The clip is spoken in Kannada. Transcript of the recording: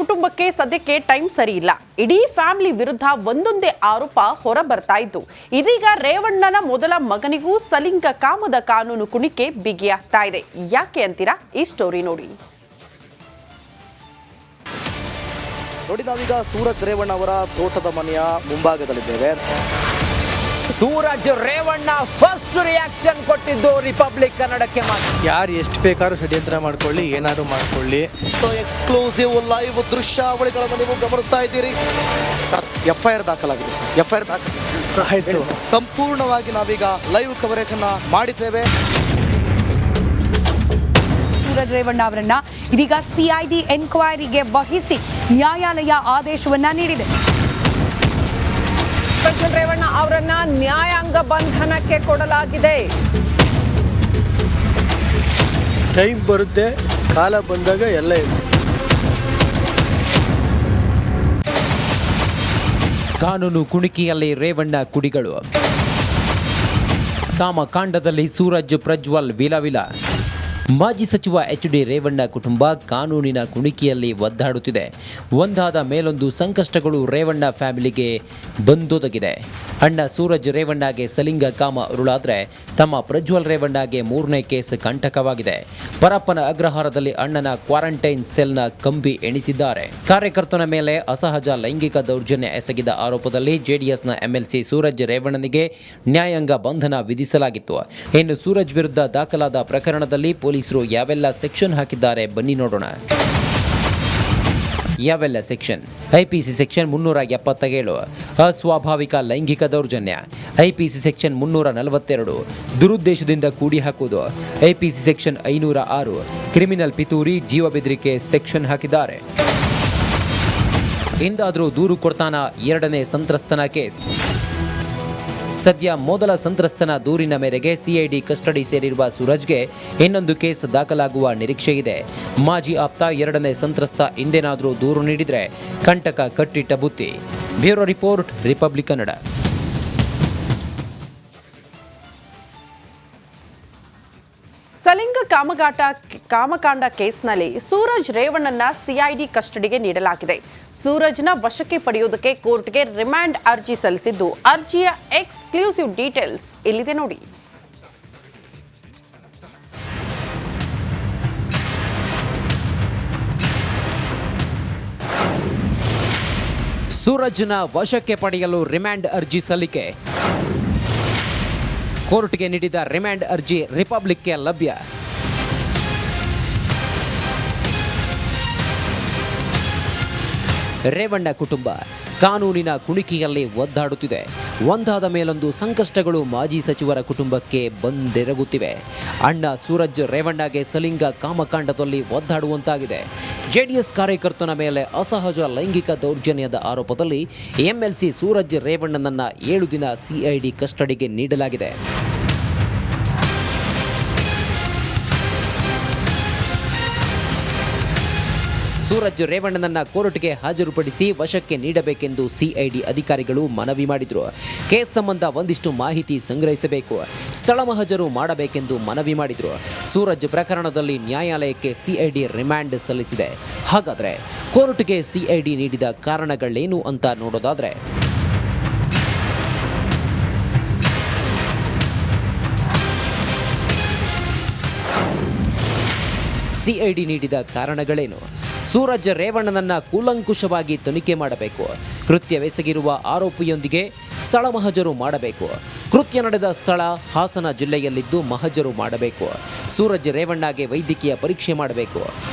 ಕುಟುಂಬಕ್ಕೆ ಸದ್ಯಕ್ಕೆ ಟೈಮ್ ಸರಿ ಇಲ್ಲ. ಇಡೀ ಫ್ಯಾಮಿಲಿ ವಿರುದ್ಧ ಒಂದೊಂದೇ ಆರೋಪ ಹೊರ ಬರ್ತಾ ಇತ್ತು. ಇದೀಗ ರೇವಣ್ಣನ ಮೊದಲ ಮಗನಿಗೂ ಸಲಿಂಗ ಕಾಮದ ಕಾನೂನು ಕುಣಿಕೆ ಬಿಗಿಯಾಗ್ತಾ ಇದೆ. ಯಾಕೆ ಅಂತೀರಾ? ಈ ಸ್ಟೋರಿ ನೋಡಿ. ನಾವೀಗ ಸೂರಜ್ ರೇವಣ್ಣ ಅವರ ತೋಟದ ಮನೆಯ ಮುಂಭಾಗದಲ್ಲಿದ್ದೇವೆ. ಸೂರಜ್ ರೇವಣ್ಣ ಫಸ್ಟ್ ರಿಯಾಕ್ಷನ್ ಕೊಟ್ಟಿದ್ದು ರಿಪಬ್ಲಿಕ್ ಕನ್ನಡಕ್ಕೆ. ಯಾರು ಎಷ್ಟು ಬೇಕಾದ್ರೂ ಷಡ್ಯಂತ್ರ ಮಾಡ್ಕೊಳ್ಳಿ, ಏನಾದ್ರು ಮಾಡ್ಕೊಳ್ಳಿ. ಎಕ್ಸ್ಕ್ಲೂಸಿವ್ ಲೈವ್ ದೃಶ್ಯಾವಳಿಗಳನ್ನು ನೀವು ಗಮನಿಸ್ತಾ ಇದ್ದೀರಿ. ಸರ್, FIR ದಾಖಲಾಗಿದೆ. ಸರ್, FIR ದಾಖಲಾಗಿದೆ. ಸಂಪೂರ್ಣವಾಗಿ ನಾವೀಗ ಲೈವ್ ಕವರೇಜ್ ಅನ್ನ ಮಾಡಿದ್ದೇವೆ. ಸೂರಜ್ ರೇವಣ್ಣ ಅವರನ್ನ ಇದೀಗ CID ಎನ್ಕ್ವೈರಿಗೆ ವಹಿಸಿ ನ್ಯಾಯಾಲಯ ಆದೇಶವನ್ನ ನೀಡಿದೆ. ಸೂರಜ್ ರೇವಣ್ಣ ಅವರನ್ನ ನ್ಯಾಯಾಂಗ ಬಂಧನಕ್ಕೆ ಕೊಡಲಾಗಿದೆ. ಟೈಮ್ ಬರುತ್ತೆ, ಕಾಲ ಬಂದಾಗ ಎಲ್ಲ ಇದೆ. ಕಾನೂನು ಕುಣಿಕೆಯಲ್ಲಿ ರೇವಣ್ಣ ಕುಡಿಗಳು. ಕಾಮಕಾಂಡದಲ್ಲಿ ಸೂರಜ್ ಪ್ರಜ್ವಲ್ ವಿಲವಿಲ. ಮಾಜಿ ಸಚಿವ HD ರೇವಣ್ಣ ಕುಟುಂಬ ಕಾನೂನಿನ ಕುಣಿಕೆಯಲ್ಲಿ ಒದ್ದಾಡುತ್ತಿದೆ. ಒಂದಾದ ಮೇಲೊಂದು ಸಂಕಷ್ಟಗಳು ರೇವಣ್ಣ ಫ್ಯಾಮಿಲಿಗೆ ಬಂದೊದಗಿದೆ. ಅಣ್ಣ ಸೂರಜ್ ರೇವಣ್ಣಗೆ ಸಲಿಂಗ ಕಾಮ ಉರುಳಾದ್ರೆ ತಮ್ಮ ಪ್ರಜ್ವಲ್ ರೇವಣ್ಣಗೆ 3ನೇ ಕೇಸ್ ಕಂಟಕವಾಗಿದೆ. ಪರಪ್ಪನ ಅಗ್ರಹಾರದಲ್ಲಿ ಅಣ್ಣನ ಕ್ವಾರಂಟೈನ್ ಸೆಲ್ನ ಕಂಬಿ ಎಣಿಸಿದ್ದಾರೆ. ಕಾರ್ಯಕರ್ತನ ಮೇಲೆ ಅಸಹಜ ಲೈಂಗಿಕ ದೌರ್ಜನ್ಯ ಎಸಗಿದ ಆರೋಪದಲ್ಲಿ JDSನ MLC ಸೂರಜ್ ರೇವಣ್ಣನಿಗೆ ನ್ಯಾಯಾಂಗ ಬಂಧನ ವಿಧಿಸಲಾಗಿತ್ತು. ಇನ್ನು ಸೂರಜ್ ವಿರುದ್ಧ ದಾಖಲಾದ ಪ್ರಕರಣದಲ್ಲಿ ಪೊಲೀಸರು ಯಾವೆಲ್ಲ ಸೆಕ್ಷನ್ ಹಾಕಿದ್ದಾರೆ ಬನ್ನಿ ನೋಡೋಣ. ಯಾವೆಲ್ಲ ಸೆಕ್ಷನ್? IPC ಸೆಕ್ಷನ್ 377 ಅಸ್ವಾಭಾವಿಕ ಲೈಂಗಿಕ ದೌರ್ಜನ್ಯ, IPC ಸೆಕ್ಷನ್ 342 ದುರುದ್ದೇಶದಿಂದ ಕೂಡಿ ಹಾಕುವುದು, IPC ಸೆಕ್ಷನ್ 506 ಕ್ರಿಮಿನಲ್ ಪಿತೂರಿ ಜೀವ ಬೆದರಿಕೆ ಸೆಕ್ಷನ್ ಹಾಕಿದ್ದಾರೆ. ಎಂದಾದರೂ ದೂರು ಕೊಡ್ತಾನ 2ನೇ ಸಂತ್ರಸ್ತನ ಕೇಸ್. ಸದ್ಯ ಮೊದಲ ಸಂತ್ರಸ್ತನ ದೂರಿನ ಮೇರೆಗೆ CID ಕಸ್ಟಡಿ ಸೇರಿರುವ ಸೂರಜ್ಗೆ ಇನ್ನೊಂದು ಕೇಸ್ ದಾಖಲಾಗುವ ನಿರೀಕ್ಷೆ ಇದೆ. ಮಾಜಿ ಆಪ್ತ 2ನೇ ಸಂತ್ರಸ್ತ ಇಂದೇನಾದರೂ ದೂರು ನೀಡಿದರೆ ಕಂಟಕ ಕಟ್ಟಿಟ್ಟ ಬುತ್ತಿ. Bureau report, Republic Kannada. ಸಲಿಂಗ ಕಾಮಕಾಂಡ ಕೇಸ್ನಲ್ಲಿ ಸೂರಜ್ ರೇವಣ್ಣನ CID ಕಸ್ಟಡಿಗೆ ನೀಡಲಾಗಿದೆ. ಸೂರಜ್ನ ವಶಕ್ಕೆ ಪಡೆಯುವುದಕ್ಕೆ ಕೋರ್ಟ್ಗೆ ರಿಮ್ಯಾಂಡ್ ಅರ್ಜಿ ಸಲ್ಲಿಸಿದ್ದು, ಅರ್ಜಿಯ ಎಕ್ಸ್ಕ್ಲೂಸಿವ್ ಡೀಟೇಲ್ಸ್ ಇಲ್ಲಿದೆ ನೋಡಿ. ಸೂರಜ್ನ ವಶಕ್ಕೆ ಪಡೆಯಲು ರಿಮ್ಯಾಂಡ್ ಅರ್ಜಿ ಸಲ್ಲಿಕೆ. ಕೋರ್ಟ್ಗೆ ನೀಡಿದ ರಿಮ್ಯಾಂಡ್ ಅರ್ಜಿ ರಿಪಬ್ಲಿಕ್ಗೆ ಲಭ್ಯ. ರೇವಣ್ಣ ಕುಟುಂಬ ಕಾನೂನಿನ ಕುಣಿಕೆಯಲ್ಲಿ ಒದ್ದಾಡುತ್ತಿದೆ. ಒಂದಾದ ಮೇಲೊಂದು ಸಂಕಷ್ಟಗಳು ಮಾಜಿ ಸಚಿವರ ಕುಟುಂಬಕ್ಕೆ ಬಂದೆರಗುತ್ತಿವೆ. ಅಣ್ಣ ಸೂರಜ್ ರೇವಣ್ಣಗೆ ಸಲಿಂಗ ಕಾಮಕಾಂಡದಲ್ಲಿ ಒದ್ದಾಡುವಂತಾಗಿದೆ. JDS ಕಾರ್ಯಕರ್ತನ ಮೇಲೆ ಅಸಹಜ ಲೈಂಗಿಕ ದೌರ್ಜನ್ಯದ ಆರೋಪದಲ್ಲಿ MLC ಸೂರಜ್ ರೇವಣ್ಣನನ್ನ 7 ದಿನ CID ಕಸ್ಟಡಿಗೆ ನೀಡಲಾಗಿದೆ. ಸೂರಜ್ ರೇವಣ್ಣನನ್ನ ಕೋರ್ಟ್ಗೆ ಹಾಜರುಪಡಿಸಿ ವಶಕ್ಕೆ ನೀಡಬೇಕೆಂದು CID ಅಧಿಕಾರಿಗಳು ಮನವಿ ಮಾಡಿದ್ರು. ಕೇಸ್ ಸಂಬಂಧ ಒಂದಿಷ್ಟು ಮಾಹಿತಿ ಸಂಗ್ರಹಿಸಬೇಕು, ಸ್ಥಳ ಮಹಜರು ಮಾಡಬೇಕೆಂದು ಮನವಿ ಮಾಡಿದ್ರು. ಸೂರಜ್ ಪ್ರಕರಣದಲ್ಲಿ ನ್ಯಾಯಾಲಯಕ್ಕೆ CID ರಿಮ್ಯಾಂಡ್ ಸಲ್ಲಿಸಿದೆ. ಹಾಗಾದ್ರೆ ಕೋರ್ಟ್ಗೆ CID ನೀಡಿದ ಕಾರಣಗಳೇನು ಅಂತ ನೋಡೋದಾದ್ರೆ, CID ನೀಡಿದ ಕಾರಣಗಳೇನು? ಸೂರಜ್ ರೇವಣ್ಣನನ್ನ ಕೂಲಂಕುಷವಾಗಿ ತನಿಖೆ ಮಾಡಬೇಕು. ಕೃತ್ಯವೆಸಗಿರುವ ಆರೋಪಿಯೊಂದಿಗೆ ಸ್ಥಳ ಮಹಜರು ಮಾಡಬೇಕು. ಕೃತ್ಯ ನಡೆದ ಸ್ಥಳ ಹಾಸನ ಜಿಲ್ಲೆಯಲ್ಲಿದ್ದು ಮಹಜರು ಮಾಡಬೇಕು. ಸೂರಜ್ ರೇವಣ್ಣಗೆ ವೈದ್ಯಕೀಯ ಪರೀಕ್ಷೆ ಮಾಡಬೇಕು.